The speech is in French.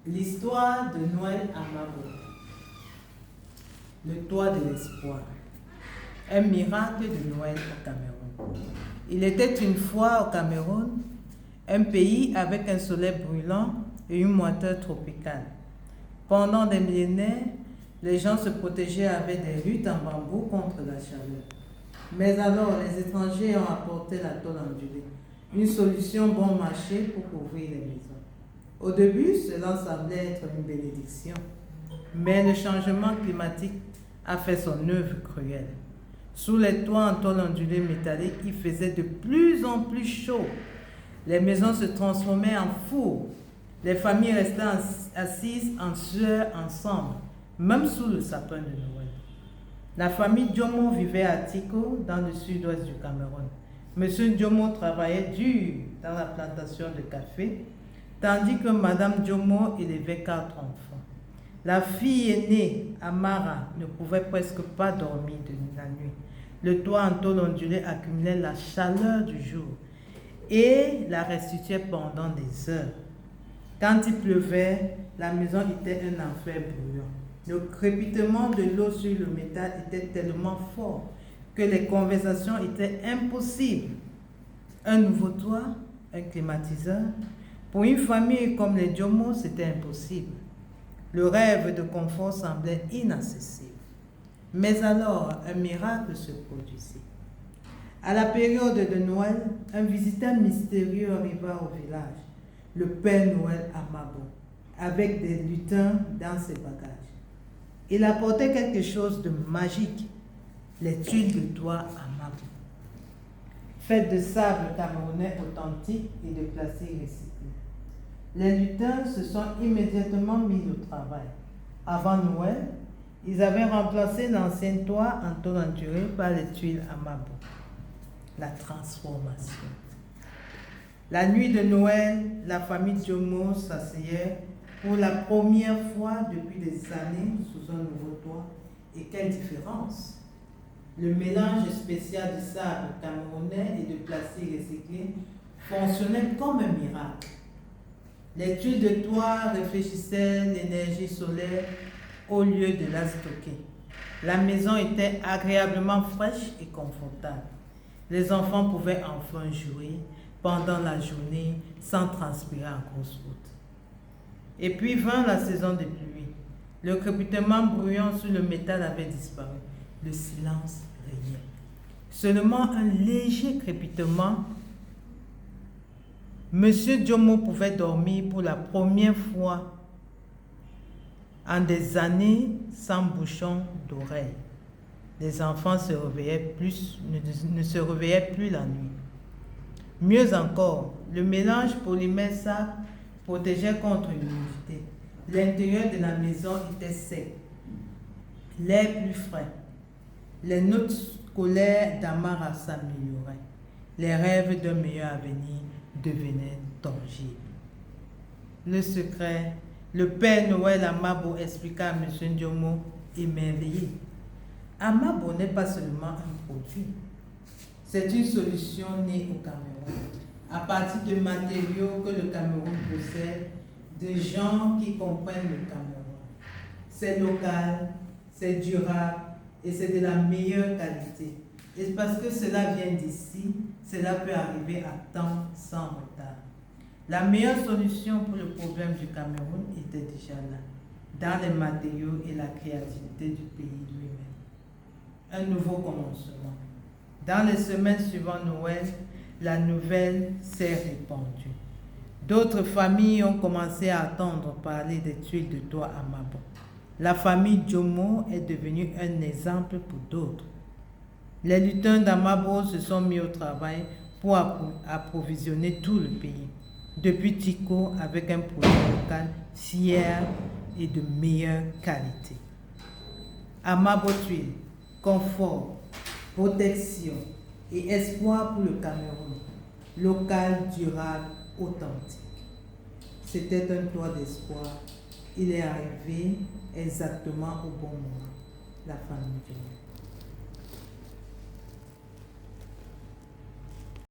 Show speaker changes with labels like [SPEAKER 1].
[SPEAKER 1] L'histoire de Noël à Mabo. Le toit de l'espoir. Un miracle de Noël au Cameroun. Il était une fois au Cameroun, un pays avec un soleil brûlant et une moiteur tropicale. Pendant des millénaires, les gens se protégeaient avec des huttes en bambou contre la chaleur. Mais alors, les étrangers ont apporté la tôle ondulée, une solution bon marché pour couvrir les maisons. Au début, cela semblait être une bénédiction, mais le changement climatique a fait son œuvre cruelle. Sous les toits en tôle ondulée métallique, il faisait de plus en plus chaud. Les maisons se transformaient en fours. Les familles restaient assises en sueur ensemble, même sous le sapin de Noël. La famille Djomo vivait à Tiko, dans le sud-ouest du Cameroun. Monsieur Djomo travaillait dur dans la plantation de café, tandis que Madame Djomo élevait 4 enfants. La fille aînée, Amara, ne pouvait presque pas dormir de la nuit. Le toit en tôle ondulée accumulait la chaleur du jour et la restituait pendant des heures. Quand il pleuvait, la maison était un enfer brûlant. Le crépitement de l'eau sur le métal était tellement fort que les conversations étaient impossibles. Un nouveau toit, un climatiseur, pour une famille comme les Djomo, c'était impossible. Le rêve de confort semblait inaccessible. Mais alors, un miracle se produisit. À la période de Noël, un visiteur mystérieux arriva au village, le Père Noël à Mabo, avec des lutins dans ses bagages. Il apportait quelque chose de magique, les tuiles de toit à Mabo, faites de sable camerounais authentique et de plastique recyclé. Les lutins se sont immédiatement mis au travail. Avant Noël, ils avaient remplacé l'ancien toit en tôle ondulée par les tuiles à Mabo. La transformation. La nuit de Noël, la famille Djomo s'asseyait pour la première fois depuis des années sous un nouveau toit. Et quelle différence! Le mélange spécial de sable camerounais et de plastique recyclé fonctionnait comme un miracle. Les tuiles de toit réfléchissaient l'énergie solaire au lieu de la stocker. La maison était agréablement fraîche et confortable. Les enfants pouvaient enfin jouer pendant la journée sans transpirer en grosse route. Et puis vint la saison des pluies. Le crépitement bruyant sur le métal avait disparu. Le silence régnait. Seulement un léger crépitement. Monsieur Djomo pouvait dormir pour la première fois en des années sans bouchon d'oreille. Les enfants ne se réveillaient plus la nuit. Mieux encore, le mélange polymère sable protégeait contre l'humidité. L'intérieur de la maison était sec, l'air plus frais. Les notes scolaires d'Amara s'amélioraient. Les rêves d'un meilleur avenir devenaient tangibles. Le secret, le Père Noël à Mabo expliqua à M. Djomo, émerveillé. Amabo n'est pas seulement un produit, c'est une solution née au Cameroun, à partir de matériaux que le Cameroun possède, de gens qui comprennent le Cameroun. C'est local, c'est durable et c'est de la meilleure qualité. Et parce que cela vient d'ici, cela peut arriver à temps sans retard. La meilleure solution pour le problème du Cameroun était déjà là, dans les matériaux et la créativité du pays lui-même. Un nouveau commencement. Dans les semaines suivant Noël, la nouvelle s'est répandue. D'autres familles ont commencé à entendre parler des tuiles de toit à Mabo. La famille Djomo est devenue un exemple pour d'autres. Les lutins d'Amabo se sont mis au travail pour approvisionner tout le pays, depuis Tiko avec un produit local fier et de meilleure qualité. Amabo Tuiles, confort, protection et espoir pour le Cameroun, local, durable, authentique. C'était un toit d'espoir. Il est arrivé exactement au bon moment. La famille Djomo.